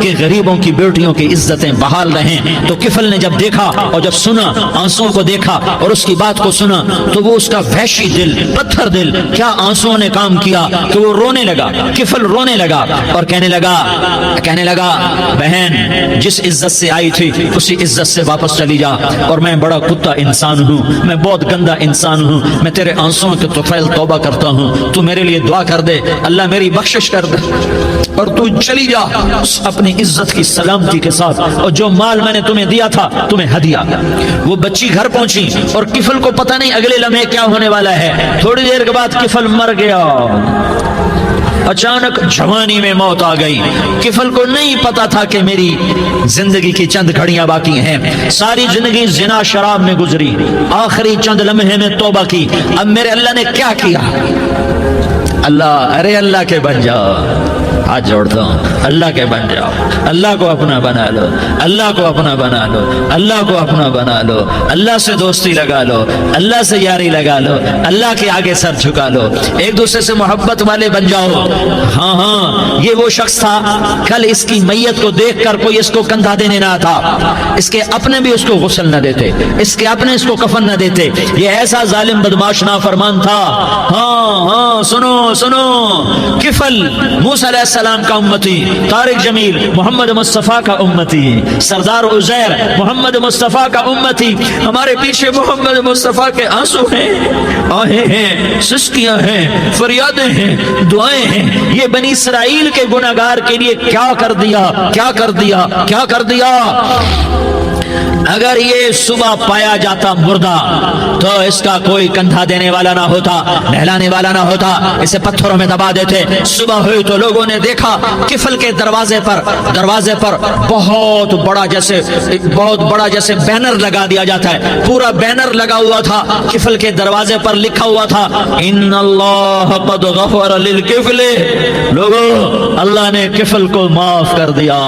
کہ غریبوں کی بیٹیوں کی عزتیں بحال رہیں۔ تو کفل نے جب دیکھا اور جب سنا، آنسوں کو دیکھا اور اس کی بات کو سنا، تو وہ اس کا وحشی دل، پتھر دل، کیا آنسوں نے کام کیا کہ وہ رونے لگا، کفل رونے لگا اور کہنے لگا بہن جس عزت سے آئی تھی اسی عزت سے واپس چلی جا، اور میں بڑا کتا انسان ہوں، میں بہت گندا انسان ہوں، میں تیرے آنسوں کے طفیل توبہ کرتا ہوں، تو میرے لیے دعا کر دے، اللہ میری بخشش کر دے اور تو چلی جا اپنی عزت کی سلامتی کے ساتھ، اور جو مال میں نے تمہیں دیا تھا تمہیں ہدیہ۔ وہ بچی گھر پہنچی اور کفل کو پتہ نہیں اگلے لمحے کیا ہونے والا ہے۔ تھوڑی دیر کے بعد کفل مر گیا، اچانک جوانی میں موت آ گئی۔ کفل کو نہیں پتا تھا کہ میری زندگی کی چند گھڑیاں باقی ہیں، ساری زندگی زنا شراب میں گزری، آخری چند لمحے میں توبہ کی، اب میرے اللہ نے کیا کیا؟ اللہ کے بن جاؤ، ہاتھ جوڑتا ہوں، اللہ کے بن جاؤ، اللہ کو اپنا بنا لو، اللہ کو اپنا بنا لو، اللہ کو اپنا بنا لو، اللہ سے دوستی لگا لو، اللہ سے یاری لگا لو، اللہ کے آگے سر جھکا لو، ایک دوسرے سے محبت والے بن جاؤ۔ ہاں یہ وہ شخص تھا، کل اس کی میت کو دیکھ کر کوئی اس کو کندھا دینے نہ تھا، اس کے اپنے بھی اس کو غسل نہ دیتے، اس کے اپنے اس کو کفن نہ دیتے، یہ ایسا ظالم بدماش نافرمان تھا۔ ہاں سنو، کفل موسیٰ علیہ السلام کا امتی، طارق جمیل محمد مصطفیٰ کا امتی، سردار عزیر محمد مصطفیٰ کا امتی، ہمارے پیچھے محمد مصطفیٰ کے آنسو ہیں، آہیں ہیں، سسکیاں ہیں، فریادیں ہیں، دعائیں ہیں۔ یہ بنی اسرائیل کے گناہگار کے لیے کیا کر دیا۔ اگر یہ صبح پایا جاتا مردہ تو اس کا کوئی کندھا دینے والا نہ ہوتا، نہلانے والا نہ ہوتا، اسے پتھروں میں دبا دیتے۔ صبح ہوئی تو لوگوں نے دیکھا کفل کے دروازے پر بہت بڑا جیسے بینر لگا دیا جاتا ہے، پورا بینر لگا ہوا تھا، کفل کے دروازے پر لکھا ہوا تھا ان اللہ قد غفر للکفل، لوگوں اللہ نے کفل کو معاف کر دیا۔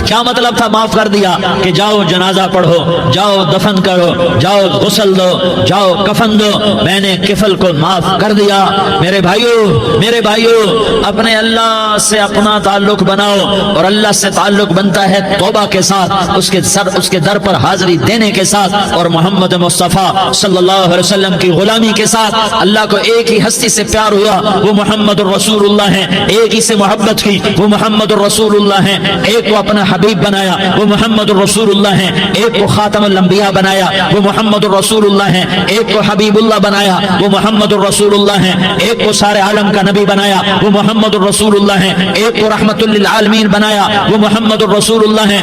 کیا مطلب تھا معاف کر دیا؟ کہ جاؤ جنازہ پڑھو، جاؤ دفن کرو، جاؤ غسل دو، جاؤ کفن دو، میں نے کفل کو معاف کر دیا۔ میرے بھائیو اپنے اللہ سے اپنا تعلق بناؤ، اور اللہ سے تعلق بنتا ہے توبہ کے ساتھ، اس کے در پر حاضری دینے کے ساتھ، اور محمد مصطفیٰ صلی اللہ علیہ وسلم کی غلامی کے ساتھ۔ اللہ کو ایک ہی ہستی سے پیار ہوا، وہ محمد الرسول اللہ ہے، ایک ہی سے محبت کی، وہ محمد الرسول اللہ ہے، ایک کو اپنا حبیب بنایا، وہ محمد الرسول اللہ ہے، ایک کو خاتم الانبیاء بنایا، وہ محمد الرسول اللہ ہے، ایک کو حبیب اللہ بنایا، وہ محمد الرسول اللہ ہے، ایک کو سارے عالم کا نبی بنایا، وہ محمد الرسول اللہ ہے، ایک کو رحمت للعالمین بنایا، وہ محمد الرسول اللہ ہے،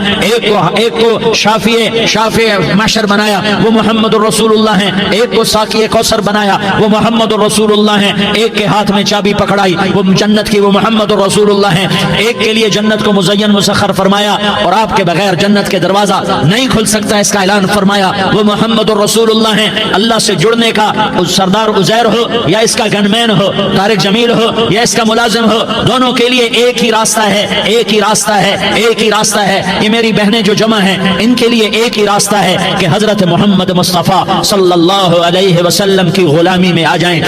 ایک کو شافع محشر بنایا، وہ محمد الرسول اللہ ہے، ایک کو ساقی کوثر بنایا، وہ محمد الرسول اللہ ہے، ایک کے ہاتھ میں چابی پکڑائی، وہ جنت کی، وہ محمد الرسول اللہ ہے، ایک کے لیے جنت کو مزین مسخر فرمایا، اور آپ کے بغیر جنت کے دروازہ نہیں کھل سکتا، اس کا اعلان فرمایا، وہ محمد الرسول اللہ ہے۔ اللہ سے جڑنے کا سردار عزیر ہو یا اس کا گنمین ہو، طارق جمیل ہو یا اس کا ملازم ہو، دونوں کے لیے ایک ہی راستہ ہے۔ یہ میری بہنیں جو جمع ہیں ان کے لیے ایک ہی راستہ ہے کہ حضرت محمد مصطفیٰ صلی اللہ علیہ وسلم کی غلامی میں آ جائیں،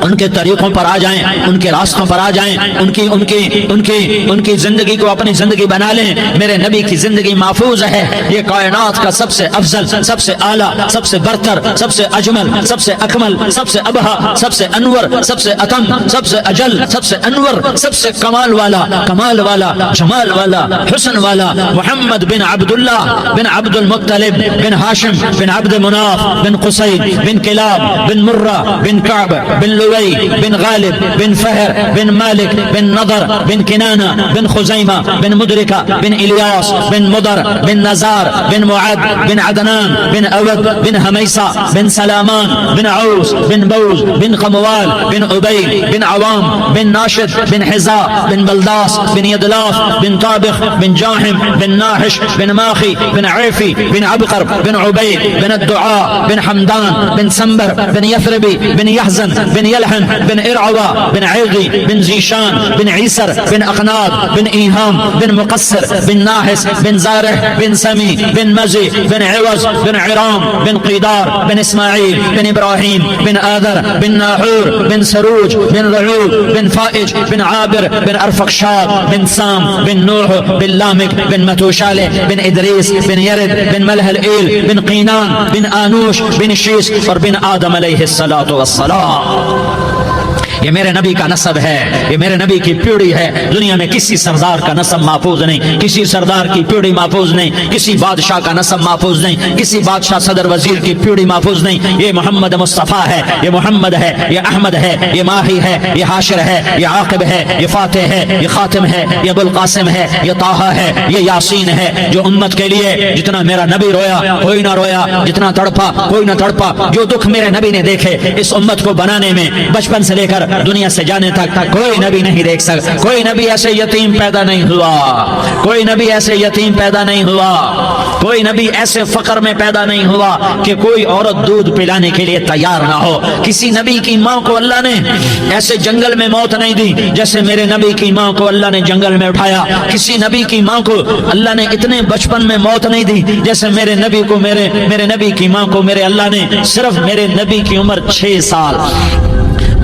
ان کے طریقوں پر آ جائیں، ان کے راستوں پر آ جائیں، ان کی زندگی کو اپنی زندگی بنا لیں۔ میرے نبی کی زندگی محفوظ ہے، یہ کائنات کا سب سے افضل، سب سے اعلیٰ، سب سے برتر، سب سے اجمل، سب سے اکمل، سب سے ابہا، سب سے انور، سب سے اتم، سب سے اجل، سب سے انور، سب سے کمال والا، جمال والا، حسن والا، محمد بن عبداللہ بن عبد المطلب بن ہاشم بن عبد مناف بن قصی بن کلاب بن مرہ بن کعب بن لوی بن غالب بن فہر بن مالک بن نضر بن کنانہ بن خزیمہ بن مدرکہ بن الیاس بن مدر بن نزار بن معد بن عدنان بن اود بن حمیسہ بن سلامان بن عوس بن بوز بن قموال بن عبید بن عوام بن ناشد بن حزاء بن بلداس بن یدلاف بن طابخ بن جاحم بن ناحش بن ماخی بن عیفی بن عبقر بن عبید بن الدعاء بن حمدان بن سنبر بن یثربی بن یحزن بن یلحن بن ارعوا بن عیغی بن زیشان بن عیسر بن اقناد بن ایہام بن مقصر بن ناحس بن زارح بن بن سمی بن مزی بن عوض بن عرام بن قیدار بن اسماعیل بن ابراہیم بن آذر بن ناحور بن سروج بن رعود بن فائج بن عابر بن ارفقشاد بن سام بن نوح بن لامک بن متوشالہ بن ادریس بن یرد بن ملح الایل بن قینان بن آنوش بن شیس اور بن آدم علیہ الصلوۃ والسلام۔ یہ میرے نبی کا نسب ہے، یہ میرے نبی کی پیڑھی ہے۔ دنیا میں کسی سردار کا نسب محفوظ نہیں، کسی سردار کی پیڑھی محفوظ نہیں، کسی بادشاہ کا نسب محفوظ نہیں، کسی بادشاہ صدر وزیر کی پیڑھی محفوظ نہیں۔ یہ محمد مصطفیٰ ہے، یہ محمد ہے، یہ احمد ہے، یہ ماہی ہے، یہ حاشر ہے، یہ عاقب ہے، یہ فاتح ہے، یہ خاتم ہے، یہ ابو القاسم ہے، یہ طٰہٰ ہے، یہ یاسین ہے۔ جو امت کے لیے جتنا میرا نبی رویا کوئی نہ رویا، جتنا تڑپا کوئی نہ تڑپا، جو دکھ میرے نبی نے دیکھے اس امت کو بنانے میں، بچپن سے لے کر دنیا سے جانے تک کوئی نبی نہیں دیکھ سکتا۔ کوئی نبی ایسے یتیم پیدا نہیں ہوا، کوئی نبی ایسے یتیم پیدا نہیں ہوا، کوئی نبی ایسے فقر میں پیدا نہیں ہوا کہ کوئی عورت دودھ پلانے کے لیے تیار نہ ہو۔ کسی نبی کی ماں کو اللہ نے ایسے جنگل میں موت نہیں دی جیسے میرے نبی کی ماں کو اللہ نے جنگل میں اٹھایا۔ کسی نبی کی ماں کو اللہ نے اتنے بچپن میں موت نہیں دی جیسے میرے نبی کو میرے نبی کی ماں کو میرے اللہ نے صرف میرے نبی کی عمر 6 سال،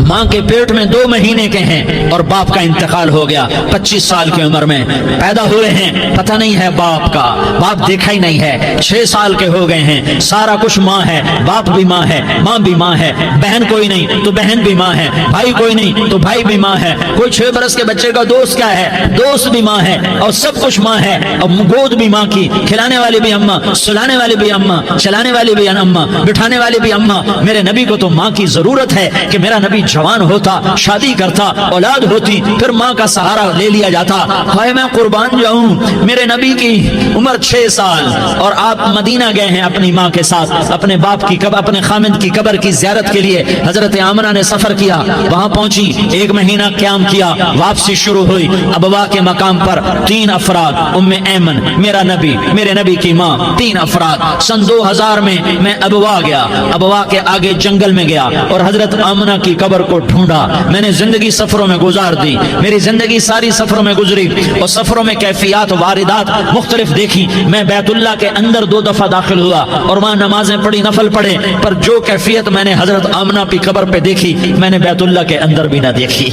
ماں کے پیٹ میں 2 مہینے کے ہیں اور باپ کا انتقال ہو گیا 25 سال کی عمر میں پیدا ہوئے ہیں، پتہ نہیں ہے باپ کا، باپ دیکھا ہی نہیں ہے، 6 سال کے ہو گئے ہیں، سارا کچھ ماں ہے، باپ بھی ماں ہے، ماں بھی ماں ہے، بہن کوئی نہیں تو بہن بھی ماں ہے، بھائی کوئی نہیں تو بھائی بھی ماں ہے، کوئی 6 برس کے بچے کا دوست کیا ہے، دوست بھی ماں ہے، اور سب کچھ ماں ہے، اور گود بھی ماں کی، کھلانے والی بھی اماں، سلانے والی بھی اماں، چلانے والی بھی اماں، بٹھانے والی بھی اماں۔ میرے نبی کو تو ماں کی ضرورت ہے کہ میرا نبی جوان ہوتا، شادی کرتا، اولاد ہوتی، پھر ماں کا سہارا لے لیا جاتا۔ ہائے میں قربان جاؤں، میرے نبی کی عمر 6 سال اور آپ مدینہ گئے ہیں اپنی ماں کے ساتھ، اپنے باپ کی اپنے خامد کی قبر کی زیارت کے لیے حضرت آمنہ نے سفر کیا، وہاں پہنچی، 1 مہینہ قیام کیا، واپسی شروع ہوئی۔ ابوا کے مقام پر 3 افراد، ام ایمن، میرا نبی، میرے نبی کی ماں، 3 افراد۔ سن 2000 میں میں ابوا گیا، ابوا کے آگے جنگل میں گیا اور حضرت آمنہ کی قبر کو ڈھونڈا۔ میں نے زندگی سفروں میں گزار دی، میری زندگی ساری سفروں میں گزری اور سفروں میں کیفیات واردات مختلف دیکھی۔ میں بیت اللہ کے اندر 2 دفعہ داخل ہوا اور وہاں نمازیں پڑھی، نفل پڑھے، پر جو کیفیت میں نے حضرت آمنہ کی قبر پہ دیکھی میں نے بیت اللہ کے اندر بھی نہ دیکھی،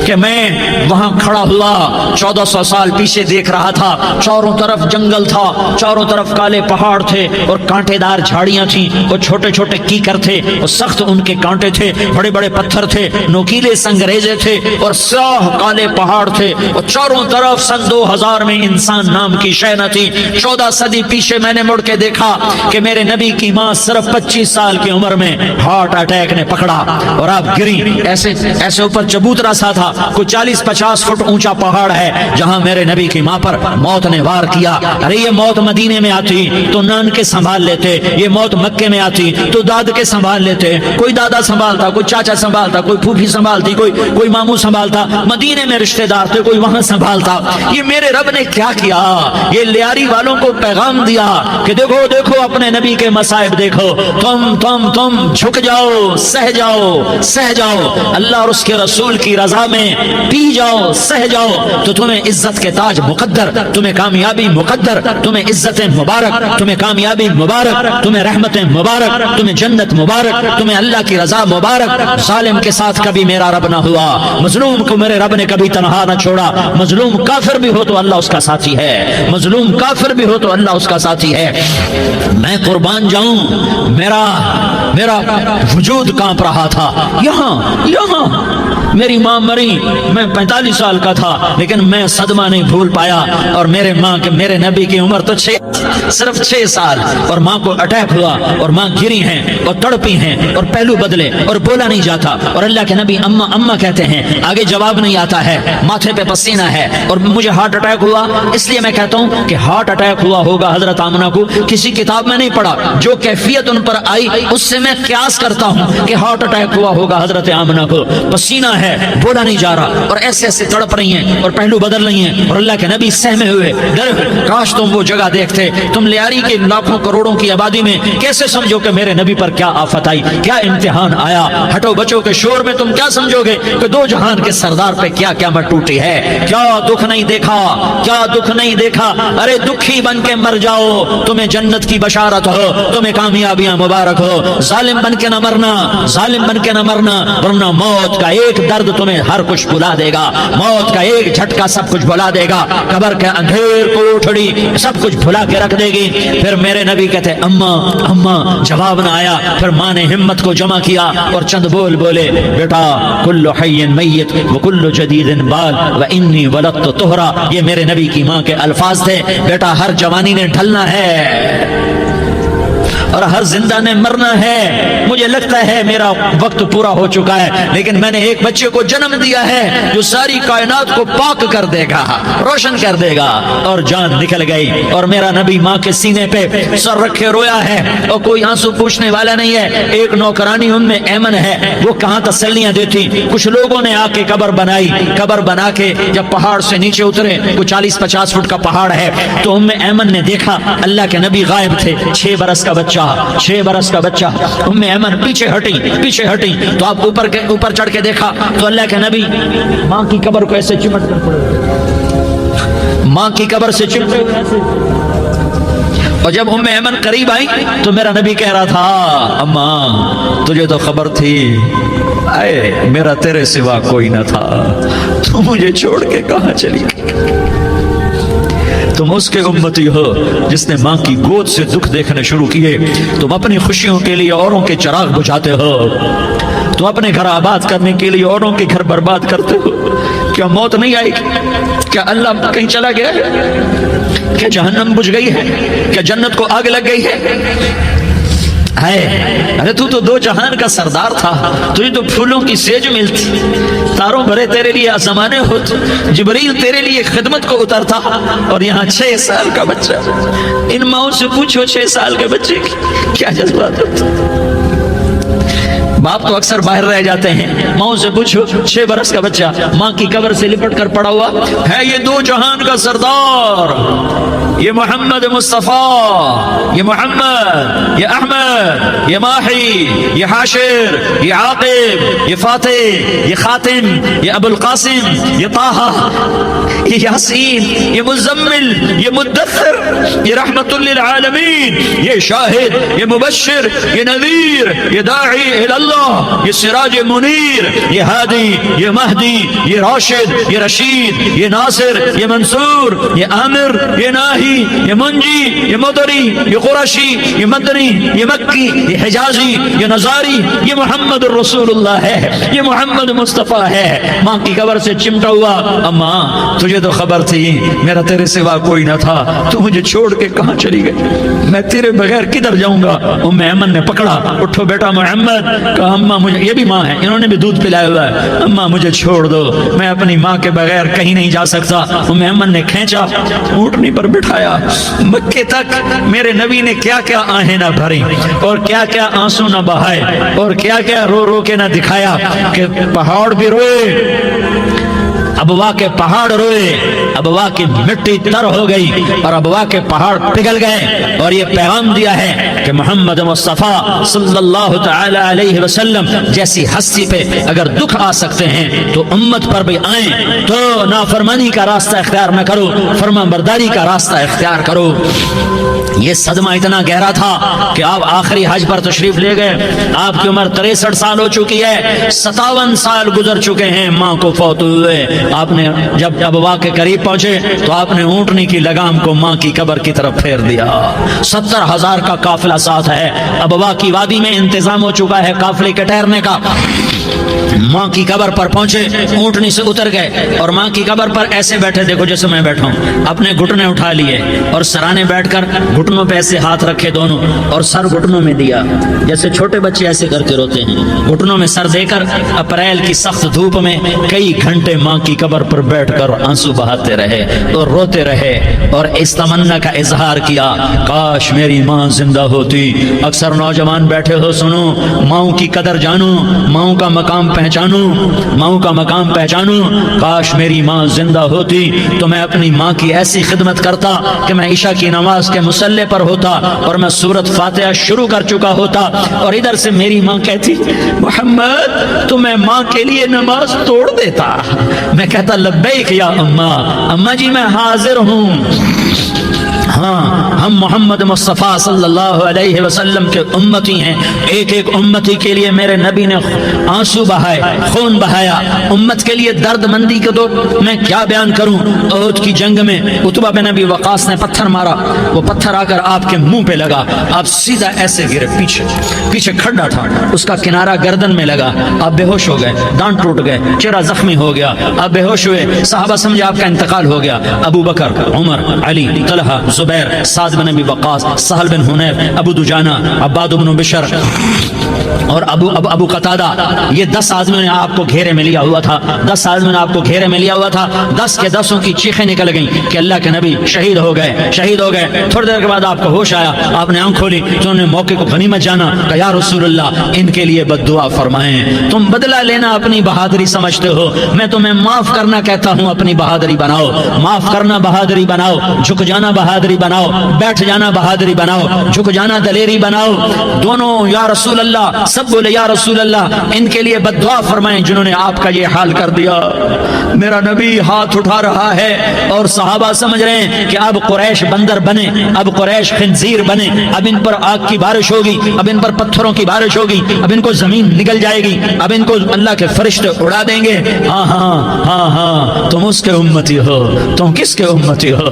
کہ میں وہاں کھڑا ہوا 1400 سال پیچھے دیکھ رہا تھا، چاروں طرف جنگل تھا، چاروں طرف کالے پہاڑ تھے اور کانٹے دار جھاڑیاں تھیں اور چھوٹے چھوٹے کیکر تھے اور سخت ان کے کانٹے تھے، بڑے بڑے پتھر تھے، نوکیلے سنگریزے تھے اور سیاہ کالے پہاڑ تھے اور چاروں طرف سن 2000 میں انسان نام کی شے نہ تھی۔ 14 صدی پیچھے میں نے مڑ کے دیکھا کہ میرے نبی کی ماں صرف 25 سال کی عمر میں ہارٹ اٹیک نے پکڑا اور آپ گری، ایسے اوپر چبوترا سا تھا، کوئی 40-50 فٹ اونچا پہاڑ ہے جہاں میرے نبی کی ماں پر موت نے وار کیا۔ ارے یہ موت مدینے میں آتی تو نان کے سنبھال لیتے، یہ موت مکے میں آتی تو داد کے سنبھال لیتے، کوئی دادا سنبھالتا، کوئی چاچا سنبھالتا، کوئی پھوپھی سنبھالتی، کوئی ماموں سنبھالتا، مدینے میں رشتہ دار تھے کوئی وہاں سنبھالتا۔ یہ میرے رب نے کیا کیا؟ یہ لیاری والوں کو پیغام دیا کہ دیکھو دیکھو اپنے نبی کے مصائب دیکھو، تم جھک جاؤ، سہ جاؤ اللہ اور اس کے رسول کی رضا میں پی جاؤ، سہ جاؤ تو تمہیں عزت کے تاج مقدر، تمہیں کامیابی مقدر، تمہیں عزت مبارک، تمہیں کامیابی مبارک، تمہیں رحمت مبارک، تمہیں جنت مبارک، تمہیں اللہ کی رضا مبارک۔ ظالم کے ساتھ کبھی میرا رب نہ ہوا، مظلوم کو میرے رب نے کبھی تنہا نہ چھوڑا۔ مظلوم کافر بھی ہو تو اللہ اس کا ساتھی ہے، مظلوم کافر بھی ہو تو اللہ اس کا ساتھی ہے۔ میں قربان جاؤں، میرا وجود کانپ رہا تھا۔ یہاں میری ماں مری، میں 45 سال کا تھا لیکن میں صدمہ نہیں بھول پایا، اور میرے نبی کی عمر تو صرف 6 سال، اور ماں کو اٹیک ہوا اور ماں گری ہیں اور تڑپی ہیں اور پہلو بدلے اور بولا نہیں جاتا، اور اللہ کے نبی اما اما کہتے ہیں، آگے جواب نہیں آتا ہے، ماتھے پہ پسینہ ہے، اور مجھے ہارٹ اٹیک ہوا۔ اس لیے میں کہتا ہوں کہ ہارٹ اٹیک ہوا ہوگا حضرت آمنہ کو، کسی کتاب میں نہیں پڑھا، جو کیفیت ان پر آئی اس سے میں قیاس کرتا ہوں کہ ہارٹ اٹیک ہوا ہوگا حضرت آمنہ کو، پسینہ ہے، بولا نہیں جا رہا، اور ایسے تڑپ رہی ہیں اور پہلو بدل رہی ہیں، اور اللہ کے نبی سہمے ہوئے ڈرے ہوئے۔ کاش تم وہ جگہ دیکھتے، تم لیاری کے لاکھوں کروڑوں کی آبادی میں کیسے سمجھو کہ میرے نبی پر کیا آفت آئی، کیا امتحان آیا۔ ہٹو بچوں کے شور میں تم کیا سمجھو گے کہ دو جہان کے سردار پہ کیا قیامت ٹوٹی ہے؟ کیا دکھ نہیں دیکھا؟ کیا دکھ نہیں دیکھا؟ ارے دکھی بن کے مر جاؤ، تمہیں جنت کی بشارت ہو، تمہیں کامیابیاں مبارک ہو۔ ظالم بن کے نہ مرنا، ظالم بن کے نہ مرنا، ورنہ موت کا ایک درد تمہیں ہر کچھ بھلا دے گا، موت کا ایک جھٹکا سب کچھ بھلا دے گا، قبر کے اندھیر کوٹھڑی سب کچھ بھلا کے رکھ دے گی۔ پھر میرے نبی کہتے اماں اماں، جواب نہ آیا۔ پھر ماں نے ہمت کو جمع کیا اور چند بول بولے، بیٹا کل حی میت وکل جدید بال وانی ولدت طہرا، یہ میرے نبی کی ماں کے الفاظ تھے۔ بیٹا ہر جوانی نے ڈھلنا ہے اور ہر زندہ نے مرنا ہے۔ مجھے لگتا ہے میرا وقت پورا ہو چکا ہے، لیکن میں نے ایک بچے کو جنم دیا ہے جو ساری کائنات کو پاک کر دے گا، روشن کر دے گا۔ اور جان نکل گئی اور میرا نبی ماں کے سینے پہ سر رکھے رویا ہے اور کوئی آنسو پوچھنے والا نہیں ہے۔ ایک نوکرانی ان میں ایمن ہے، وہ کہاں تسلیاں دیتی۔ کچھ لوگوں نے آ کے قبر بنائی، قبر بنا کے جب پہاڑ سے نیچے اترے، کوئی 40-50 فٹ کا پہاڑ ہے، تو ام ایمن نے دیکھا اللہ کے نبی غائب تھے، 6 برس کا بچہ، 6 برس کا بچہ۔ ام ایمن پیچھے ہٹی تو آپ اوپر چڑھ کے دیکھا تو اللہ کے نبی ماں کی قبر کو ایسے چمٹ کر پڑے، ماں کی قبر سے چمٹے ہوئے ایسے۔ اور جب ام ایمن قریب آئی تو میرا نبی کہہ رہا تھا اماں تجھے تو خبر تھی، اے میرا تیرے سوا کوئی نہ تھا، تو مجھے چھوڑ کے کہاں چلی گئی؟ تم اس کے امتی ہو جس نے ماں کی گود سے دکھ دیکھنے شروع کیے۔ تم اپنی خوشیوں کے لیے اوروں کے چراغ بجھاتے ہو، تم اپنے گھر آباد کرنے کے لیے اوروں کے گھر برباد کرتے ہو۔ کیا موت نہیں آئے گی؟ کیا اللہ کہیں چلا گیا ہے؟ کیا جہنم بجھ گئی ہے؟ کیا جنت کو آگ لگ گئی ہے؟ ارے تو 2 جہان کا سردار تھا، تجھے تو پھولوں کی سیج ملتی، تاروں بھرے تیرے لیے آسمانے ہوتے، جبریل تیرے لیے خدمت کو اترتا، اور یہاں 6 سال کا بچہ۔ ان ماؤں سے پوچھو 6 سال کے بچے کی کیا جذبات ہوتے۔ باپ تو اکثر باہر رہ جاتے ہیں، ماں سے پوچھو 6 برس کا بچہ ماں کی قبر سے لپٹ کر پڑا ہوا ہے۔ یہ 2 جہان کا سردار، یہ محمد مصطفیٰ، یہ محمد، یہ احمد، یہ ماہی، یہ حاشر، یہ عاقب، یہ فاتح، یہ خاتم، یہ ابو القاسم، یہ طٰہٰ، یہ یاسین، یہ مزمل، یہ مدثر، یہ رحمت للعالمین، یہ شاہد، یہ مبشر، یہ نذیر، یہ داعی الی اللہ، یہ سراج منیر، یہ ہادی، یہ مہدی، یہ راشد، یہ رشید، یہ ناصر، یہ منصور، یہ عامر، یہ ناہی، یہ منجی، یہ مدری، یہ قرشی، یہ مدنی، یہ مکی، یہ حجازی، یہ نظاری، یہ محمد الرسول اللہ ہے، یہ محمد مصطفیٰ ہے۔ ماں کی قبر سے چمٹا ہوا، اماں تجھے تو خبر تھی میرا تیرے سوا کوئی نہ تھا، تو مجھے چھوڑ کے کہاں چلی گئی؟ میں تیرے بغیر کدھر جاؤں گا؟ ام ایمن نے پکڑا، اٹھو بیٹا محمد، کہا اماں مجھے، یہ بھی ماں ہے، انہوں نے بھی دودھ پلایا ہوا ہے، اماں مجھے چھوڑ دو، میں اپنی ماں کے بغیر کہیں نہیں جا سکتا۔ ام ایمن نے کھینچا، اونٹنی پر بٹھایا، مکے تک میرے نبی نے کیا کیا آہیں نہ بھری اور کیا کیا آنسو نہ بہائے اور کیا کیا رو رو کے نہ دکھایا کہ پہاڑ بھی روئے، ابوا کے پہاڑ روئے، ابوا کی مٹی تر ہو گئی اور ابوا کے پہاڑ پگھل گئے۔ اور یہ پیغام دیا ہے کہ محمد مصطفیٰ صلی اللہ تعالی علیہ وسلم جیسی ہستی پہ اگر دکھ آ سکتے ہیں تو امت پر بھی آئیں، تو نافرمانی کا راستہ اختیار نہ کرو، فرما برداری کا راستہ اختیار کرو۔ یہ صدمہ اتنا گہرا تھا کہ آپ آخری حج پر تشریف لے گئے، آپ کی عمر 63 سال ہو چکی ہے، 57 سال گزر چکے ہیں ماں کو فوت ہوئے۔ آپ نے جب ابوا کے قریب پہنچے تو آپ نے اونٹنی کی لگام کو ماں کی قبر کی طرف پھیر دیا۔ 70,000 کا قافلہ ساتھ ہے، ابوا کی وادی میں انتظام ہو چکا ہے قافلے کے ٹھہرنے کا۔ ماں کی قبر پر پہنچے، اونٹنی سے اتر گئے اور ماں کی قبر پر ایسے بیٹھے، دیکھو جیسے میں بیٹھا ہوں، اپنے گھٹنے اٹھا لیے اور سرانے بیٹھ کر گھٹنوں پہ ایسے ہاتھ رکھے دونوں اور سر گھٹنوں میں دیا، جیسے چھوٹے بچے ایسے کر کے روتے ہیں، گھٹنوں میں سر دے کر اپریل کی سخت دھوپ میں کئی گھنٹے ماں کی قبر پر بیٹھ کر آنسو بہاتے کرتے رہے اور روتے رہے اور اس تمنا کا اظہار کیا کاش میری ماں زندہ ہوتی۔ اکثر نوجوان بیٹھے ہو، سنو، ماؤں کی قدر جانو، ماؤں کا مقام پہچانو، ماؤں کا مقام پہچانو۔ کاش میری ماں زندہ ہوتی تو میں اپنی ماں کی ایسی خدمت کرتا کہ میں عشاء کی نماز کے مصلی پر ہوتا اور میں سورۃ فاتحہ شروع کر چکا ہوتا اور ادھر سے میری ماں کہتی محمد تو میں ماں کے لیے نماز توڑ دیتا۔ میں کہتا لبیک یا اماں، اماں جی میں حاضر ہوں۔ ہاں، ہم محمد مصطفیٰ صلی اللہ علیہ وسلم کے امتی ہیں۔ ایک ایک امتی کے لیے میرے نبی نے آنسو بہائے، خون بہایا، امت کے لیے درد مندی کو تو میں کیا بیان کروں۔ احد کی جنگ میں عتبہ بن ابی وقاص نے پتھر مارا، وہ پتھر آ کر آپ کے منہ پہ لگا، آپ سیدھا ایسے گرے، پیچھے کھڈا تھا، اس کا کنارہ گردن میں لگا، آپ بے ہوش ہو گئے، دانت ٹوٹ گئے، چہرہ زخمی ہو گیا، آپ بے ہوش ہوئے، صحابہ سمجھے آپ کا انتقال ہو گیا۔ ابو بکر، عمر، علی، طلحہ، زبیر، سعد بن ابی وقاص، سہل بن حنیف، ابو دجانہ، عباد بن بشر اور ابو قتادہ، یہ 10 آدمیوں نے آپ کو گھیرے میں لیا ہوا تھا، 10 آدمیوں نے آپ کو گھیرے میں لیا ہوا تھا۔ 10 کے 10 کی چیخیں نکل گئیں کہ اللہ کے نبی شہید ہو گئے، شہید ہو گئے۔ تھوڑی دیر کے بعد آپ کو ہوش آیا، آپ نے آنکھ کھولی تو انہوں نے موقع کو غنیمت جانا کہ یا رسول اللہ ان کے لیے بد دعا فرمائیں۔ تم بدلہ لینا اپنی بہادری سمجھتے ہو، میں تمہیں معاف کرنا کہتا ہوں، اپنی بہادری بناؤ، معاف کرنا بہادری بناؤ، جھک جانا بہادری بناؤ، بیٹھ جانا بہادری بناؤ، جھک جانا دلیری بناؤ۔ دونوں یا رسول اللہ، سب بولے یا رسول اللہ ان کے لیے بد دعا فرمائیں جنہوں نے آپ کا یہ حال کر دیا۔ میرا نبی ہاتھ اٹھا رہا ہے اور صحابہ سمجھ رہے ہیں کہ اب قریش بندر بنے، اب قریش خنزیر بنے، اب ان پر آگ کی بارش ہوگی، اب ان پر پتھروں کی بارش ہوگی، اب ان کو زمین نگل جائے گی، اب ان کو اللہ کے فرشتے اڑا دیں گے۔ ہاں ہاں ہاں ہاں، تم اس کے امتی ہو۔ تم کس کے امتی ہو؟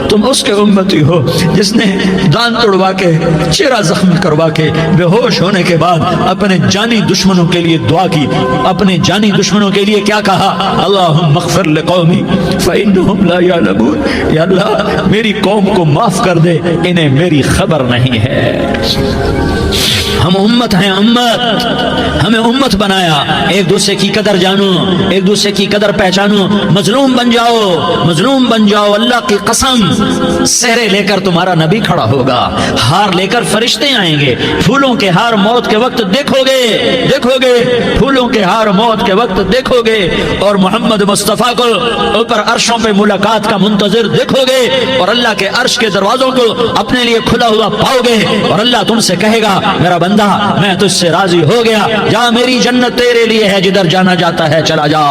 تم اس کے امتی ہو جس نے دان توڑوا کے، چہرہ زخم کروا کے، بے ہوش ہونے کے بعد اپنے جانی دشمنوں کے لیے دعا کی، اپنے جانی دشمنوں کے لیے کیا کہا؟ اللہم اغفر لقومی فإنہم لا یعلمون، یا اللہ میری قوم کو معاف کر دے، انہیں میری خبر نہیں ہے۔ ہم امت ہیں، امت، ہمیں امت بنایا۔ ایک دوسرے کی قدر جانو، ایک دوسرے کی قدر پہچانو، مظلوم بن جاؤ، مظلوم بن جاؤ۔ اللہ کی قسم، سہرے لے کر تمہارا نبی کھڑا ہوگا، ہار لے کر فرشتے آئیں گے، پھولوں کے ہار موت کے وقت دیکھو گے، دیکھو گے، پھولوں کے ہار موت کے وقت دیکھو گے، اور محمد مصطفیٰ کو اوپر عرشوں پہ ملاقات کا منتظر دیکھو گے، اور اللہ کے عرش کے دروازوں کو اپنے لیے کھلا ہوا پاؤ گے، اور اللہ تم سے کہے گا میرا بندہ میں تجھ سے راضی ہو گیا، جا میری جنت تیرے لیے ہے، جدھر جانا جاتا ہے چلا جا۔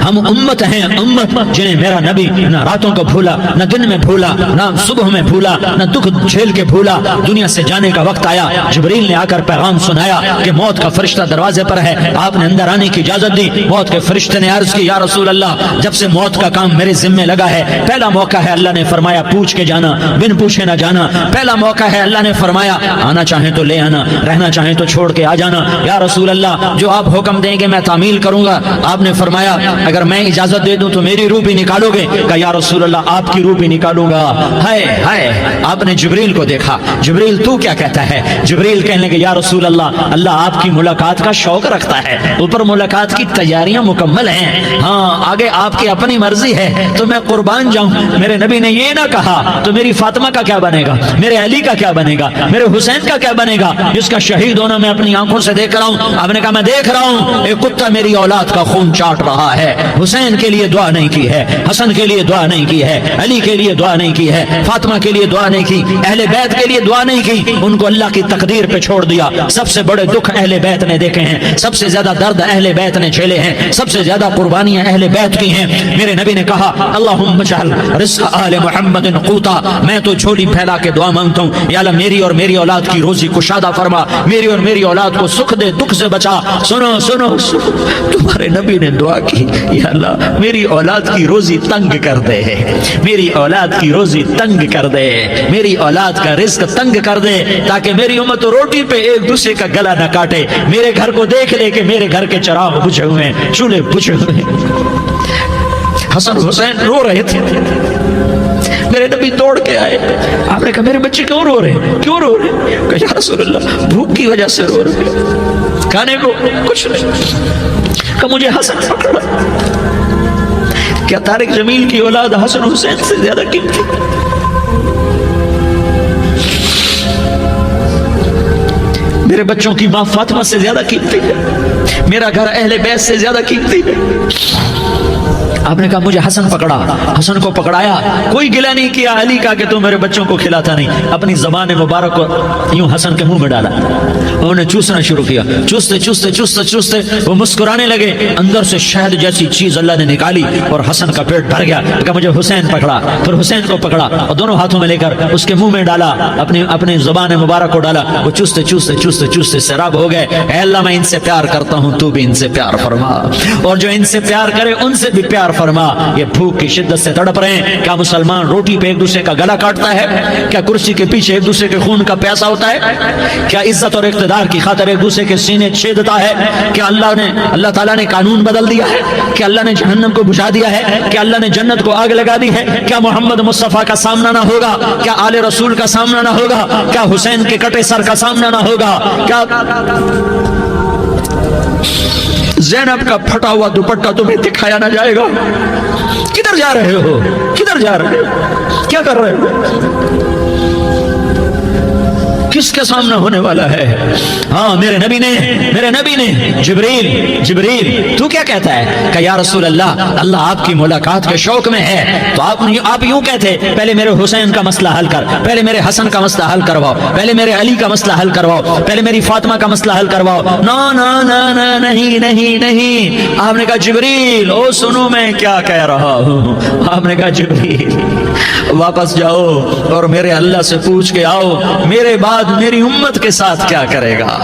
ہم امت ہیں، امت جنہیں میرا نبی نہ راتوں کو بھولا، نہ دن میں بھولا، نہ صبح میں بھولا، نہ دکھ جھیل کے بھولا۔ دنیا سے جانے کا وقت آیا، جبریل نے آ کر پیغام سنایا کہ موت کا فرشتہ دروازے پر ہے، آپ نے اندر آنے کی اجازت دی۔ موت کے فرشتے نے عرض کی یا رسول اللہ جب سے موت کا کام میرے ذمہ لگا ہے، پہلا موقع ہے، اللہ نے فرمایا پوچھ کے جانا، بن پوچھے نہ جانا۔ پہلا موقع ہے، اللہ نے فرمایا آنا چاہیں تو لے آنا، رہنا چاہیں تو چھوڑ کے آ جانا۔ یا رسول اللہ جو آپ حکم دیں گے میں تعمیل کروں گا۔ آپ نے فرمایا اگر میں اجازت دے دوں تو میری روح بھی نکالو گے؟ کہ یا رسول اللہ آپ کی روح بھی نکالوں گا۔ ہائے ہائے، آپ نے جبریل کو دیکھا، جبریل تو کیا کہتا ہے؟ جبریل کہنے لگے یا رسول اللہ اللہ آپ کی ملاقات کا شوق رکھتا ہے، اوپر ملاقات کی تیاریاں مکمل ہیں، ہاں آگے آپ کی اپنی مرضی ہے تو میں قربان جاؤں۔ میرے نبی نے یہ نہ کہا تو میری فاطمہ کا کیا بنے گا، میرے علی کا کیا بنے گا، میرے حسین کا کیا بنے گا جس کا شہید ہونا میں اپنی آنکھوں سے دیکھ رہا ہوں۔ آپ نے کہا میں دیکھ رہا ہوں ایک کتا میری اولاد کا خون چاٹ رہا ہے۔ حسین کے لیے دعا نہیں کی ہے، حسن کے لیے دعا نہیں کی ہے، علی کے لیے دعا نہیں کی ہے، فاطمہ کے لیے دعا نہیں کی، اہل بیت کے لیے دعا نہیں کی، ان کو اللہ کی تقدیر پہ چھوڑ دیا۔ سب سے بڑے دکھ اہل بیت نے دیکھے ہیں، سب سے زیادہ درد اہل بیت نے جھیلے ہیں، سب سے زیادہ قربانیاں اہل بیت کی ہیں۔ میرے نبی نے کہا اللہم اجعل رزق آل محمد قوتا، میں تو جھولی پھیلا کے دعا مانگتا ہوں یا اللہ میری اور میری اولاد کی روزی کشادہ فرما، میری اور میری اولاد کو سکھ دے، دکھ سے بچا۔ سنو سنو تمہارے نبی نے دعا کی یا اللہ میری اولاد کی روزی تنگ کر دے، میری اولاد کی روزی تنگ کر دے، میری اولاد کا رزق تنگ کر دے تاکہ میری امت روٹی پہ ایک دوسرے کا گلا نہ کاٹے، میرے گھر کو دیکھ لے کہ میرے گھر کے چراغ بجھے ہوئے ہیں، چولہے بجھے ہوئے ہیں۔ حسن حسین رو رہے تھے، میرے نبی دوڑ کے آئے، آپ نے کہا میرے بچے کیوں رو رہے ہیں، کیوں رو رہے ہیں؟ کہ یا رسول اللہ بھوک کی وجہ سے رو رہے ہیں، کھانے کو کچھ نہیں۔ کہ مجھے حسن پکڑا، کیا طارق جمیل کی اولاد حسن حسین سے زیادہ قیمتی؟ میرے بچوں کی ماں فاطمہ سے زیادہ قیمتی ہے؟ میرا گھر اہل بیت سے زیادہ قیمتی ہے؟ آپ نے کہا مجھے حسن پکڑا، حسن کو پکڑایا، کوئی گلہ نہیں کیا علی کا کہ تو میرے بچوں کو کھلاتا نہیں، اپنی زبان مبارک کو یوں حسن کے منہ میں ڈالا، انہوں نے چوسنا شروع کیا، چوستے چوستے چوستے چوستے وہ مسکرانے لگے، اندر سے شہد جیسی چیز اللہ نے نکالی اور حسن کا پیٹ بھر گیا، کہ مجھے حسین پکڑا، پھر حسین کو پکڑا اور دونوں ہاتھوں میں لے کر اس کے منہ میں ڈالا، اپنی زبان مبارک کو ڈالا، وہ چوستے چوستے چوستے چوستے سیراب ہو گئے، اے اللہ میں ان سے پیار کرتا ہوں، تو بھی ان سے پیار فرما، اور جو ان سے پیار کرے ان سے بھی پیار فرما۔ یہ بھوک کی شدت سے تڑپ رہے ہیں، کیا مسلمان روٹی پہ ایک دوسرے کا گلا کاٹتا ہے؟ کیا کرسی کے پیچھے ایک دوسرے کے خون کا پیاسا ہوتا ہے؟ کیا عزت اور اقتدار کی خاطر ایک دوسرے کے سینے چھیدتا ہے؟ کیا اللہ تعالیٰ نے قانون بدل دیا ہے؟ کیا اللہ نے جہنم کو بجھا دیا ہے؟ کیا اللہ نے جنت کو آگ لگا دی ہے؟ کیا محمد مصطفیٰ کا سامنا نہ ہوگا؟ کیا آل رسول کا سامنا نہ ہوگا؟ کیا حسین کے کٹے سر کا سامنا نہ ہوگا؟ کیا زینب کا پھٹا ہوا دوپٹہ تمہیں دکھایا نہ جائے گا؟ کدھر جا رہے ہو؟ کدھر جا رہے ہو؟ کیا کر رہے ہو؟ کس کے سامنے ہونے والا ہے؟ ہاں میرے نبی نے جبریل تو کیا کہتا ہے کہ یا رسول اللہ آپ کی ملاقات کے شوق میں ہے، تو آپ یوں کہتے پہلے میرے حسین کا مسئلہ حل کر، پہلے میرے حسن کا مسئلہ حل کرواؤ، پہلے میرے علی کا مسئلہ حل کرواؤ، پہلے میری فاطمہ کا مسئلہ حل کرواؤ۔ نہیں، آپ نے کہا جبریل او سنو میں کیا کہہ رہا ہوں۔ آپ نے کہا جبریل واپس جاؤ اور میرے اللہ سے پوچھ کے آؤ میرے بعد میری امت کے ساتھ کیا کرے گا،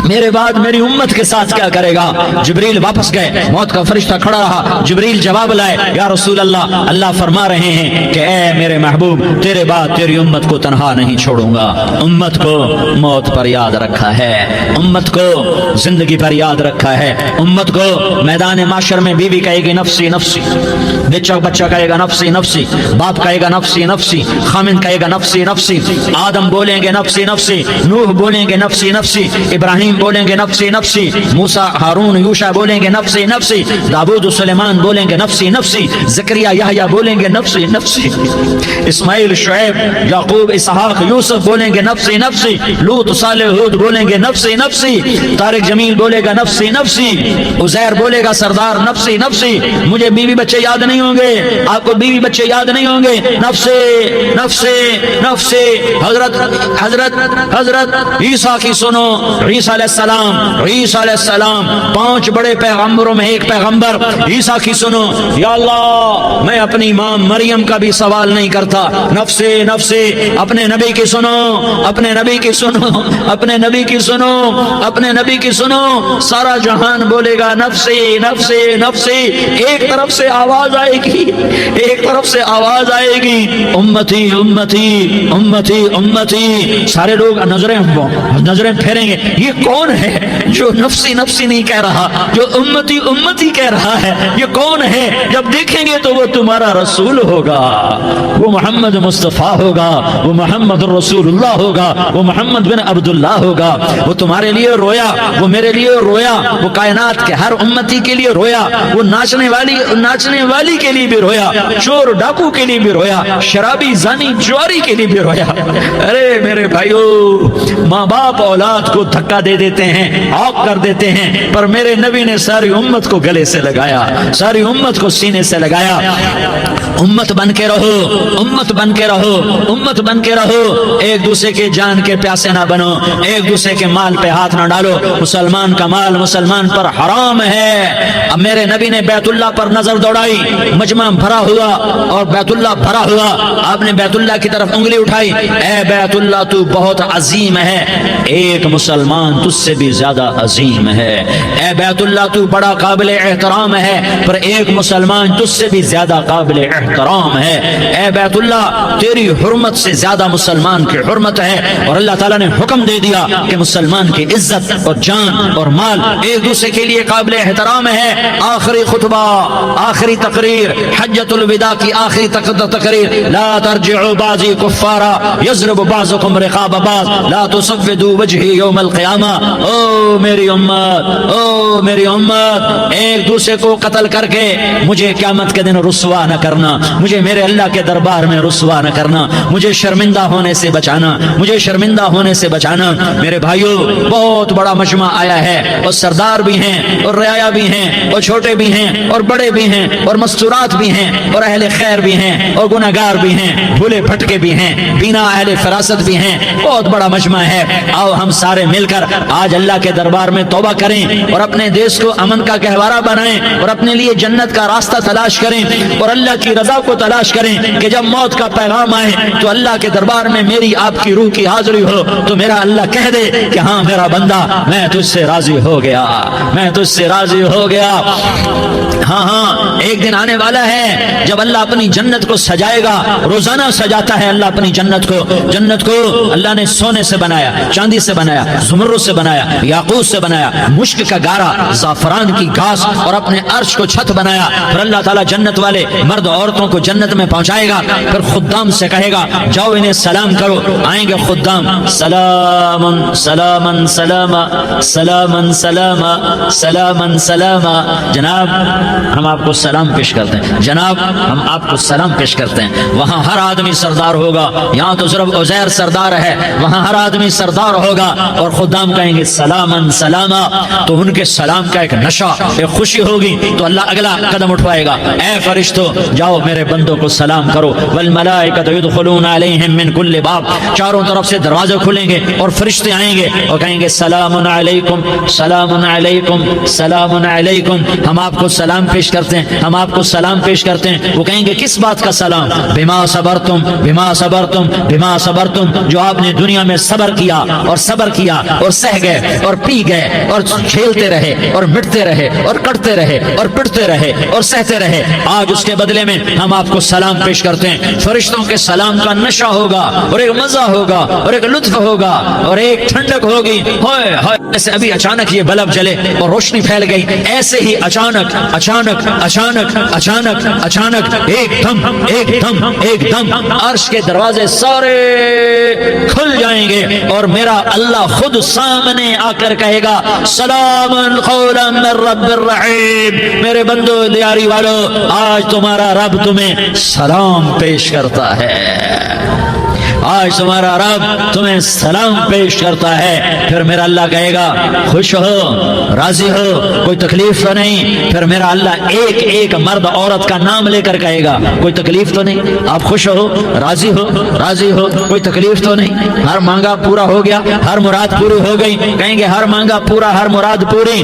میرے بعد میری امت کے ساتھ کیا کرے گا۔ جبریل واپس گئے، موت کا فرشتہ کھڑا رہا، جبریل جواب لائے، یا رسول اللہ فرما رہے ہیں کہ اے میرے محبوب تیرے بعد تیری امت کو تنہا نہیں چھوڑوں گا، امت کو موت پر یاد رکھا ہے، امت کو زندگی پر یاد رکھا ہے، امت کو میدان معاشر میں بیوی کہے گی نفسی نفسی، بچہ کہے گا نفسی نفسی، باپ کہے گا نفسی نفسی، خامن کہے گا نفسی نفسی، آدم بولیں گے نفسی نفسی، نوح بولیں گے نفسی نفسی، ابراہیم بولیں گے نفسی نفسی، موسیٰ ہارون یوشع بولیں گے نفسی نفسی، داؤد سلیمان بولیں گے نفسی نفسی، زکریا یحییٰ بولیں گے نفسی نفسی، اسماعیل شعیب یعقوب اسحاق یوسف بولیں گے نفسی نفسی، لوط صالح ہود بولیں گے نفسی نفسی، طارق جمیل بولے گا نفسی نفسی، عزیر بولے گا سردار نفسی نفسی، مجھے بیوی بچے یاد نہیں ہوں گے، آپ کو بیوی بچے یاد نہیں ہوں گے، نفسی نفسی نفسی۔ حضرت عیسیٰ کی سنو، عیسیٰ علیہ السلام 5 بڑے پیغمبروں میں ایک پیغمبر، عیسیٰ کی سنو، یا اللہ میں اپنی ماں مریم کا بھی سوال نہیں کرتا، نفسی نفسی، اپنے نبی کی سنو، اپنے نبی کی سنو، اپنے نبی کی سنو، اپنے نبی کی سنو، سارا جہان بولے گا نفسی نفسی نفسی، ایک طرف سے آواز آئے گی، ایک طرف سے آواز آئے گی، امتی امتی امتی امتی، سارے لوگ نظریں پھیریں گے، یہ کون ہے جو نفسی نفسی نہیں کہہ رہا، جو امتی امتی کہہ رہا ہے، یہ کون ہے؟ جب دیکھیں گے تو وہ تمہارا رسول ہوگا، وہ محمد مصطفیٰ ہوگا، وہ محمد رسول اللہ ہوگا، وہ محمد بن عبداللہ ہوگا، وہ تمہارے لیے رویا، وہ میرے لیے رویا، وہ کائنات کے ہر امتی کے لیے رویا، وہ ناچنے والی کے لیے بھی رویا، چور ڈاکو کے لیے بھی رویا، شرابی زانی جواری کے لیے بھی رویا۔ ارے میرے بھائیو، ماں باپ اولاد کو دھکا دے دیتے ہیں، عاق کر دیتے ہیں، پر میرے نبی نے ساری امت کو گلے سے لگایا، ساری امت کو سینے سے لگایا۔ امت بن کے رہو، امت بن کے رہو، امت بن کے رہو، ایک دوسرے کے جان کے پیاسے نہ بنو، ایک دوسرے کے مال پہ ہاتھ نہ ڈالو، مسلمان کا مال مسلمان پر حرام ہے۔ اب میرے نبی نے بیت اللہ پر نظر دوڑائی، مجمع بھرا ہوا اور بیت اللہ بھرا ہوا، آپ نے بیت اللہ کی طرف انگلی اٹھائی، اے بیت اللہ تو بہت عظیم ہے، ایک مسلمان تجھ سے بھی زیادہ عظیم ہے، اے بیت اللہ تو بڑا قابل احترام ہے، پر ایک مسلمان تجھ سے بھی زیادہ قابل احترام ہے، اے بیت اللہ تیری حرمت سے زیادہ مسلمان کی حرمت ہے، اور اللہ تعالیٰ نے حکم دے دیا کہ مسلمان کی عزت اور جان اور مال ایک دوسرے کے لیے قابل احترام ہے۔ آخری خطبہ، آخری تقریر، حجۃ الوداع کی آخری تقریر، لا ترجعوا بعضی کفارا یضرب بعضکم رقاب بعض لا تسودوا وجہی یوم القیامہ، او میری امت، او میری امت، ایک دوسرے کو قتل کر کے مجھے قیامت کے دن رسوا نہ کرنا، مجھے میرے اللہ کے دربار میں رسوا نہ کرنا، مجھے شرمندہ ہونے سے بچانا، مجھے شرمندہ ہونے سے بچانا۔ میرے بھائیوں، بہت بڑا مجمع آیا ہے، اور سردار بھی ہیں اور رعایا بھی ہیں اور چھوٹے بھی ہیں اور بڑے بھی ہیں اور مستورات بھی ہیں اور اہل خیر بھی ہیں اور گناہگار بھی ہیں، بھولے بھٹکے بھی ہیں، بینا اہل فراست بھی ہیں، بہت بڑا مجمع ہے۔ آؤ ہم سارے مل کر آج اللہ کے دربار میں توبہ کریں اور اپنے دیش کو امن کا گہوارہ بنائیں اور اپنے لیے جنت کا راستہ تلاش کریں اور اللہ کی رضا کو تلاش کریں کہ جب موت کا پیغام آئے تو اللہ کے دربار میں میری آپ کی روح کی حاضری ہو تو میرا اللہ کہہ دے کہ ہاں میرا بندہ، میں تجھ سے راضی ہو گیا، میں تجھ سے راضی ہو گیا۔ ہاں ہاں، ایک دن آنے والا ہے جب اللہ اپنی جنت کو سجائے گا، روزانہ سجاتا ہے اللہ اپنی جنت کو۔ جنت کو اللہ نے سونے سے بنایا، چاندی سے بنایا، زمرد سے بنایا، یاقوت سے بنایا، مشک کا گارا، زعفران کی گھاس اور اپنے عرش کو چھت بنایا۔ پھر اللہ تعالیٰ جنت والے مرد عورتوں کو جنت میں پہنچائے گا، پھر خدام سے کہے گا جاؤ انہیں سلام کرو۔ آئیں گے خدام، سلامن سلامن سلاما سلامن سلاما سلامن سلاما۔ جناب ہم آپ کو سلام پیش کرتے ہیں، جناب ہم آپ کو سلام پیش کرتے ہیں۔ وہاں ہر آدمی سردار ہوگا، یہاں تو صرف عزیر سردار ہے، وہاں ہر آدمی سردار ہوگا اور خدام کہیں گے سلامن سلاما، تو ان کے سلام کا ایک نشہ، ایک خوشی ہوگی، تو اللہ اگلا قدم اٹھوائے گا، اے فرشتو جاؤ میرے بندوں کو سلام کرو۔ والملائکۃ یدخلون علیہم من کل باب، چاروں طرف سے دروازے کھلیں گے اور فرشتے آئیں گے اور کہیں گے سلام علیکم سلام علیکم سلام علیکم، ہم آپ کو سلام پیش کرتے ہیں، ہم آپ کو سلام پیش کرتے ہیں۔ وہ کہیں گے کس بات کا سلام؟ بما صبرتم بما صبرتم بما صبرتم، جو آپ نے دنیا میں صبر کیا اور صبر کیا اور سہ گئے اور پی گئے اور کھیلتے رہے اور مٹتے رہے اور کٹتے رہے اور پٹتے رہے اور سہتے رہے، آج اس کے بدلے میں ہم آپ کو سلام پیش کرتے ہیں۔ فرشتوں کے سلام کا نشہ ہوگا اور ایک مزہ ہوگا اور ایک لطف ہوگا اور ایک ٹھنڈک ہوگی۔ ہوئے ہوئے، ایسے ابھی اچانک یہ بلب جلے اور روشنی پھیل گئی، ایسے ہی اچانک اچانک اچانک اچانک اچانک ایک دم ایک دم ایک دم عرش کے دروازے سارے کھل جائیں گے اور میرا اللہ خود سامنے آ کر کہے گا سلام قولا من رب الرحیم، میرے بندو دیاری والو، آج تمہارا رب تمہیں سلام پیش کرتا ہے، آج تمہارا رب تمہیں سلام پیش کرتا ہے۔ پھر میرا اللہ کہے گا خوش ہو، راضی ہو، کوئی تکلیف تو نہیں؟ پھر میرا اللہ ایک ایک مرد عورت کا نام لے کر کہے گا کوئی تکلیف تو نہیں؟ آپ خوش ہو، راضی ہو، راضی ہو، کوئی تکلیف تو نہیں؟ ہر مانگا پورا ہو گیا، ہر مراد پوری ہو گئی؟ کہیں گے ہر مانگا پورا، ہر مراد پوری۔